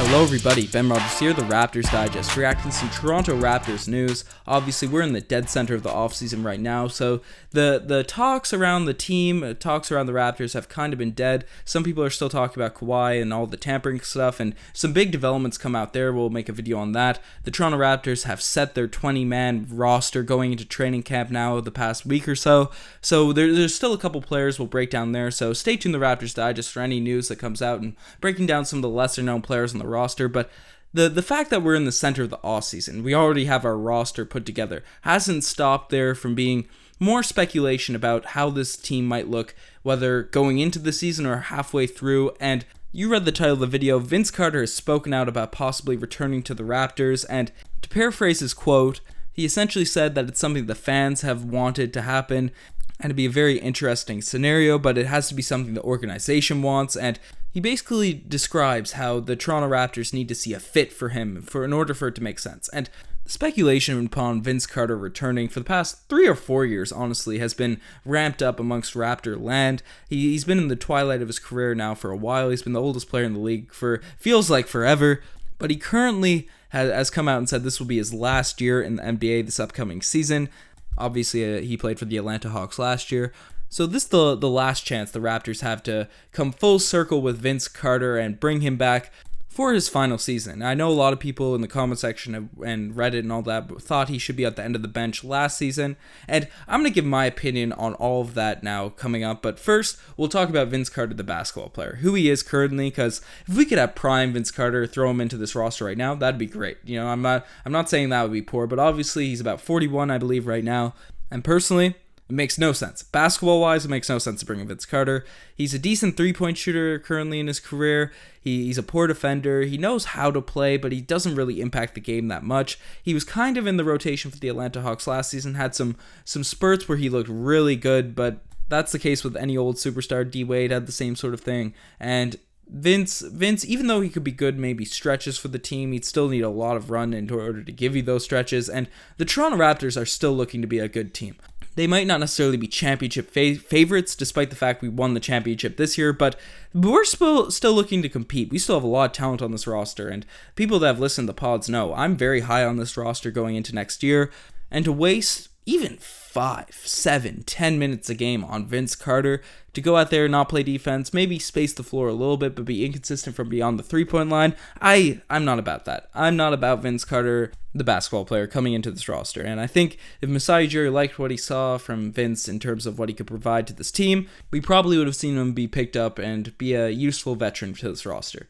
Hello everybody, Ben Rogers here, the Raptors Digest, reacting to some Toronto Raptors news. Obviously, we're in the dead center of the offseason right now, so the talks around the team, talks around the Raptors have kind of been dead. Some people are still talking about Kawhi and all the tampering stuff, and some big developments come out there. We'll make a video on that. The Toronto Raptors have set their 20-man roster going into training camp now the past week or so, so there's still a couple players we'll break down there, so stay tuned to the Raptors Digest for any news that comes out and breaking down some of the lesser-known players on the roster. But the fact that we're in the center of the offseason, we already have our roster put together, hasn't stopped there from being more speculation about how this team might look, whether going into the season or halfway through. And you read the title of the video. Vince Carter has spoken out about possibly returning to the Raptors, and to paraphrase his quote, he essentially said that it's something the fans have wanted to happen, and it'd be a very interesting scenario, but it has to be something the organization wants. And he basically describes how the Toronto Raptors need to see a fit for him in order for it to make sense. And the speculation upon Vince Carter returning for the past 3 or 4 years, honestly, has been ramped up amongst Raptor land. He's been in the twilight of his career now for a while. He's been the oldest player in the league for feels like forever, but he currently has come out and said this will be his last year in the NBA this upcoming season. Obviously, he played for the Atlanta Hawks last year. So this is the last chance the Raptors have to come full circle with Vince Carter and bring him back for his final season. I know a lot of people in the comment section and Reddit and all that thought he should be at the end of the bench last season, and I'm going to give my opinion on all of that now coming up. But first, we'll talk about Vince Carter, the basketball player, who he is currently, because if we could have prime Vince Carter, throw him into this roster right now, that'd be great. You know, I'm not saying that would be poor, but obviously he's about 41, I believe, right now, and personally, it makes no sense. Basketball-wise, it makes no sense to bring in Vince Carter. He's a decent three-point shooter currently in his career. He's a poor defender. He knows how to play, but he doesn't really impact the game that much. He was kind of in the rotation for the Atlanta Hawks last season, had some spurts where he looked really good, but that's the case with any old superstar. D-Wade had the same sort of thing. And Vince, even though he could be good maybe stretches for the team, he'd still need a lot of run in order to give you those stretches. And the Toronto Raptors are still looking to be a good team. They might not necessarily be championship favorites, despite the fact we won the championship this year, but we're still looking to compete. We still have a lot of talent on this roster, and people that have listened to the pods know I'm very high on this roster going into next year, and to waste even 5, 7, 10 minutes a game on Vince Carter to go out there and not play defense, maybe space the floor a little bit, but be inconsistent from beyond the three-point line, I'm not about that. I'm not about Vince Carter, the basketball player, coming into this roster. And I think if Masai Ujiri liked what he saw from Vince in terms of what he could provide to this team, we probably would have seen him be picked up and be a useful veteran to this roster.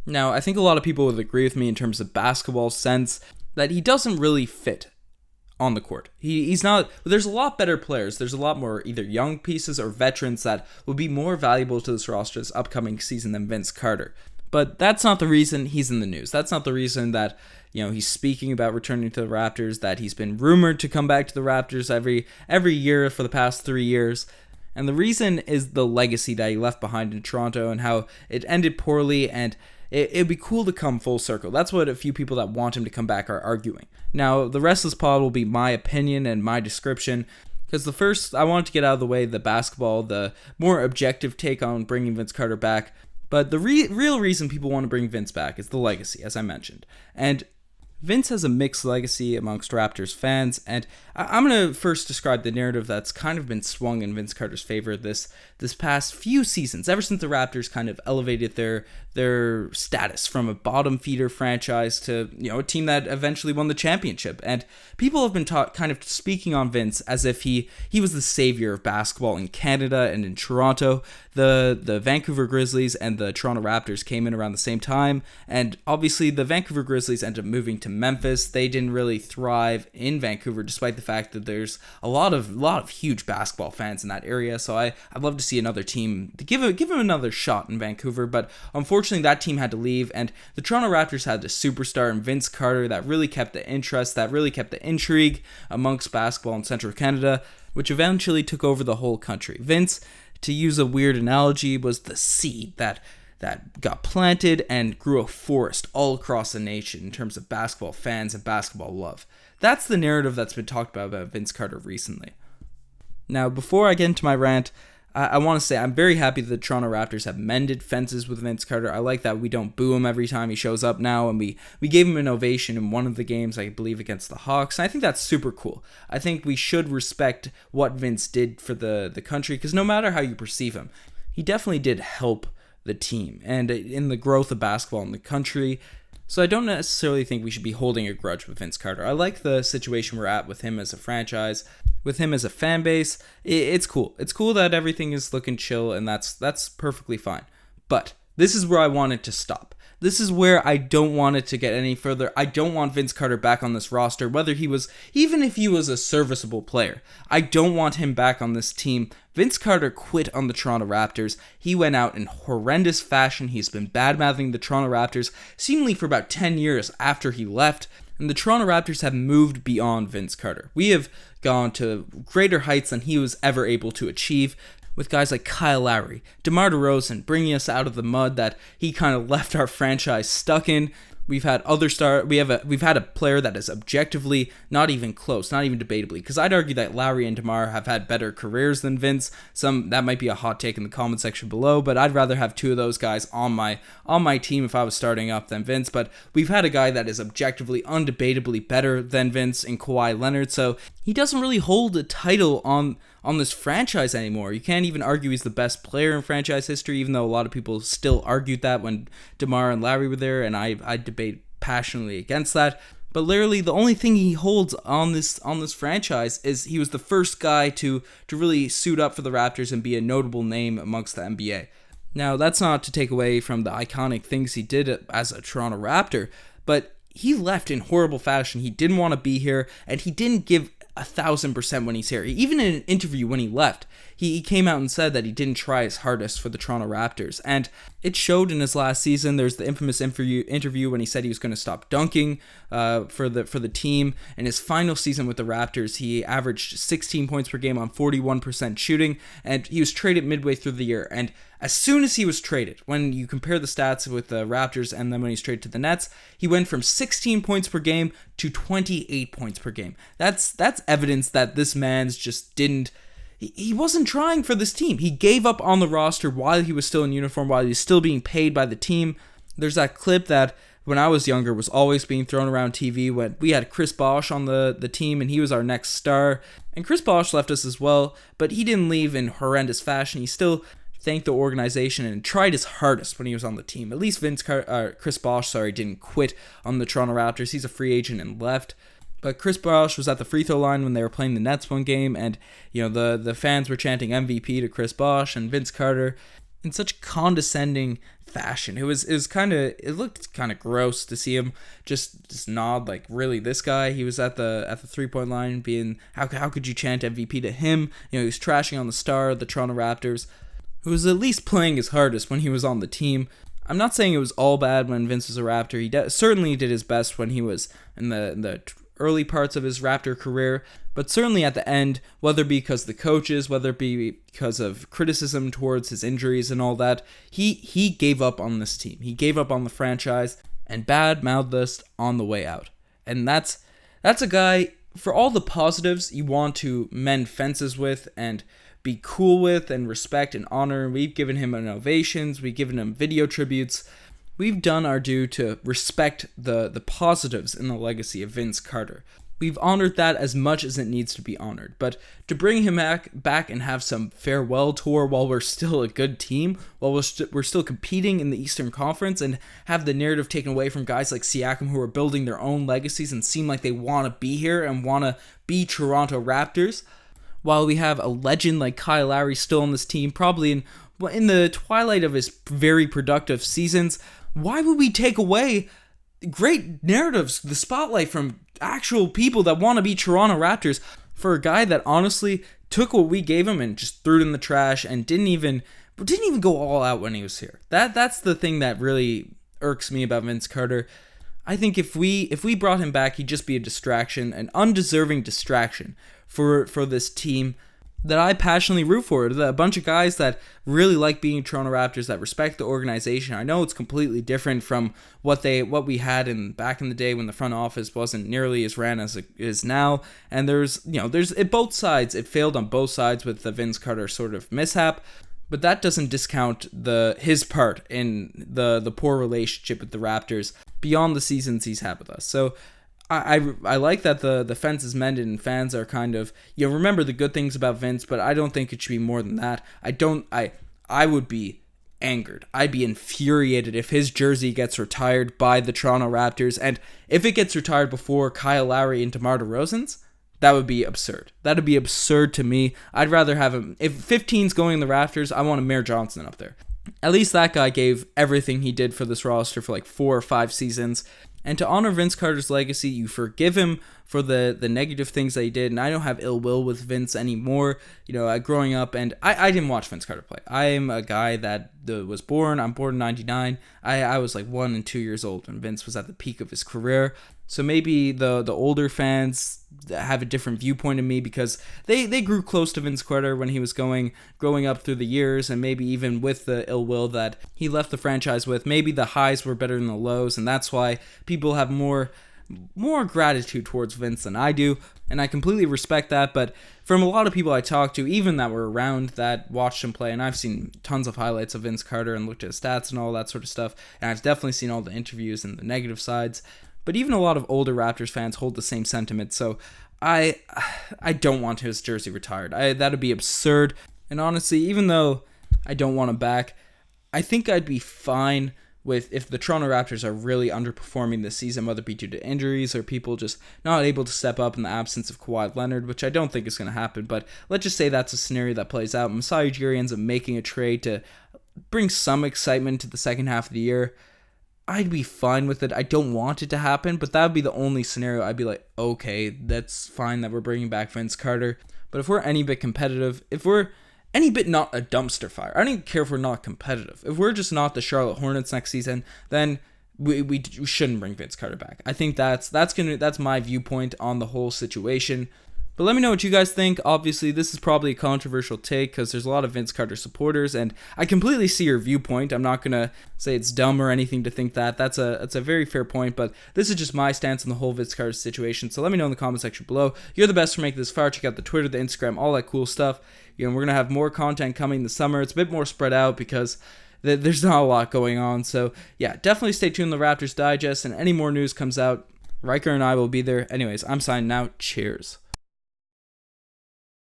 Now, I think a lot of people would agree with me in terms of basketball sense that he doesn't really fit on the court. He's not. There's a lot better players. There's a lot more either young pieces or veterans that would be more valuable to this roster this upcoming season than Vince Carter. But that's not the reason he's in the news. That's not the reason that, you know, he's speaking about returning to the Raptors, that he's been rumored to come back to the Raptors every year for the past 3 years. And the reason is the legacy that he left behind in Toronto and how it ended poorly, and it'd be cool to come full circle. That's what a few people that want him to come back are arguing. Now, the rest of this pod will be my opinion and my description, because the first, I wanted to get out of the way the basketball, the more objective take on bringing Vince Carter back. But the real reason people want to bring Vince back is the legacy, as I mentioned. And Vince has a mixed legacy amongst Raptors fans, and I'm going to first describe the narrative that's kind of been swung in Vince Carter's favor this past few seasons, ever since the Raptors kind of elevated their status from a bottom feeder franchise to, you know, a team that eventually won the championship. And people have been kind of speaking on Vince as if he was the savior of basketball in Canada and in Toronto. The Vancouver Grizzlies and the Toronto Raptors came in around the same time, and obviously the Vancouver Grizzlies ended up moving to Memphis. They didn't really thrive in Vancouver, despite the fact that there's a lot of huge basketball fans in that area. So I'd love to see another team to give him another shot in Vancouver, but unfortunately that team had to leave, and the Toronto Raptors had a superstar in Vince Carter that really kept the interest, that really kept the intrigue amongst basketball in Central Canada, which eventually took over the whole country. Vince, to use a weird analogy, was the seed that got planted and grew a forest all across the nation in terms of basketball fans and basketball love. That's the narrative that's been talked about Vince Carter recently. Now, before I get into my rant, I want to say I'm very happy that the Toronto Raptors have mended fences with Vince Carter. I like that we don't boo him every time he shows up now, and we gave him an ovation in one of the games, I believe, against the Hawks. And I think that's super cool. I think we should respect what Vince did for the country, because no matter how you perceive him, he definitely did help the team and in the growth of basketball in the country. So I don't necessarily think we should be holding a grudge with Vince Carter. I like the situation we're at with him as a franchise, with him as a fan base. It's cool. It's cool that everything is looking chill, and that's perfectly fine. But this is where I want it to stop. This is where I don't want it to get any further. I don't want Vince Carter back on this roster, even if he was a serviceable player. I don't want him back on this team. Vince Carter quit on the Toronto Raptors. He went out in horrendous fashion. He's been bad-mouthing the Toronto Raptors seemingly for about 10 years after he left. And the Toronto Raptors have moved beyond Vince Carter. We have gone to greater heights than he was ever able to achieve, with guys like Kyle Lowry, DeMar DeRozan bringing us out of the mud that he kind of left our franchise stuck in. We've had we've had a player that is objectively not even close, not even debatably, because I'd argue that Lowry and DeMar have had better careers than Vince. That might be a hot take in the comment section below, but I'd rather have two of those guys on my team if I was starting up than Vince. But we've had a guy that is objectively, undebatably better than Vince in Kawhi Leonard, so he doesn't really hold a title on this franchise anymore. You can't even argue he's the best player in franchise history, even though a lot of people still argued that when DeMar and Lowry were there, and I debate passionately against that. But literally the only thing he holds on this franchise is he was the first guy to really suit up for the Raptors and be a notable name amongst the NBA. Now, that's not to take away from the iconic things he did as a Toronto Raptor, but he left in horrible fashion. He didn't want to be here, and he didn't give 1,000% when he's here. Even in an interview when he left, he came out and said that he didn't try his hardest for the Toronto Raptors, and it showed in his last season. There's the infamous interview when he said he was going to stop dunking for the team. In his final season with the Raptors, he averaged 16 points per game on 41% shooting, and he was traded midway through the year. And as soon as he was traded, when you compare the stats with the Raptors and then when he's traded to the Nets, he went from 16 points per game to 28 points per game. That's evidence that this man's just didn't. He wasn't trying for this team. He gave up on the roster while he was still in uniform, while he was still being paid by the team. There's that clip that when I was younger was always being thrown around TV when we had Chris Bosh on the team and he was our next star. And Chris Bosh left us as well, but he didn't leave in horrendous fashion. He still thanked the organization and tried his hardest when he was on the team. At least Chris Bosh didn't quit on the Toronto Raptors. He's a free agent and left. But Chris Bosh was at the free throw line when they were playing the Nets one game, and the fans were chanting MVP to Chris Bosh and Vince Carter in such condescending fashion. It looked kind of gross to see him just nod like, really, this guy? He was at the 3-point line being, how could you chant MVP to him? He was trashing on the star of the Toronto Raptors, who was at least playing his hardest when he was on the team. I'm not saying it was all bad when Vince was a Raptor. He certainly did his best when he was in the early parts of his Raptor career, but certainly at the end, whether it be because of the coaches, whether it be because of criticism towards his injuries and all that, he gave up on this team. He gave up on the franchise and bad-mouthed us on the way out. And that's a guy, for all the positives you want to mend fences with and be cool with and respect and honor. We've given him ovations, we've given him video tributes. We've done our due to respect the positives in the legacy of Vince Carter. We've honored that as much as it needs to be honored. But to bring him back and have some farewell tour while we're still a good team, while we're still competing in the Eastern Conference, and have the narrative taken away from guys like Siakam who are building their own legacies and seem like they want to be here and want to be Toronto Raptors, while we have a legend like Kyle Lowry still on this team, probably in the twilight of his very productive seasons, why would we take away great narratives, the spotlight from actual people that want to be Toronto Raptors for a guy that honestly took what we gave him and just threw it in the trash and didn't even go all out when he was here? That's the thing that really irks me about Vince Carter. I think if we brought him back, he'd just be a distraction, an undeserving distraction for this team. that I passionately root for. A bunch of guys that really like being Toronto Raptors, that respect the organization. I know it's completely different from what we had back in the day when the front office wasn't nearly as ran as it is now. And there's both sides. It failed on both sides with the Vince Carter sort of mishap. But that doesn't discount his part in the poor relationship with the Raptors beyond the seasons he's had with us. So I like that the fence is mended and fans are kind of, remember the good things about Vince, but I don't think it should be more than that. I would be angered. I'd be infuriated if his jersey gets retired by the Toronto Raptors, and if it gets retired before Kyle Lowry and DeMar DeRozan's, that would be absurd. That would be absurd to me. I'd rather have him, if 15's going in the Raptors, I want Amir Johnson up there. At least that guy gave everything he did for this roster for like 4 or 5 seasons. And to honor Vince Carter's legacy, you forgive him for the negative things that he did. And I don't have ill will with Vince anymore. Growing up, and I didn't watch Vince Carter play. I am a guy that was born. I'm born in 99. I was like 1 and 2 years old when Vince was at the peak of his career. So maybe the older fans have a different viewpoint of me because they grew close to Vince Carter when he was growing up through the years, and maybe even with the ill will that he left the franchise with, maybe the highs were better than the lows, and that's why people have more gratitude towards Vince than I do, and I completely respect that. But from a lot of people I talked to, even that were around that watched him play, and I've seen tons of highlights of Vince Carter and looked at his stats and all that sort of stuff, and I've definitely seen all the interviews and the negative sides. But even a lot of older Raptors fans hold the same sentiment, so I don't want his jersey retired. That would be absurd. And honestly, even though I don't want him back, I think I'd be fine with if the Toronto Raptors are really underperforming this season, whether it be due to injuries or people just not able to step up in the absence of Kawhi Leonard, which I don't think is going to happen. But let's just say that's a scenario that plays out. Masai Ujiri ends up making a trade to bring some excitement to the second half of the year. I'd be fine with it. I don't want it to happen, but that would be the only scenario I'd be like, okay, that's fine that we're bringing back Vince Carter. But if we're any bit competitive, if we're any bit not a dumpster fire, I don't even care if we're not competitive. If we're just not the Charlotte Hornets next season, then we shouldn't bring Vince Carter back. I think that's my viewpoint on the whole situation. But let me know what you guys think. Obviously, this is probably a controversial take because there's a lot of Vince Carter supporters, and I completely see your viewpoint. I'm not going to say it's dumb or anything to think that. That's a very fair point, but this is just my stance on the whole Vince Carter situation. So let me know in the comment section below. You're the best for making this far. Check out the Twitter, the Instagram, all that cool stuff. We're going to have more content coming this summer. It's a bit more spread out because there's not a lot going on. So yeah, definitely stay tuned to the Raptors Digest, and any more news comes out, Riker and I will be there. Anyways, I'm signing out. Cheers.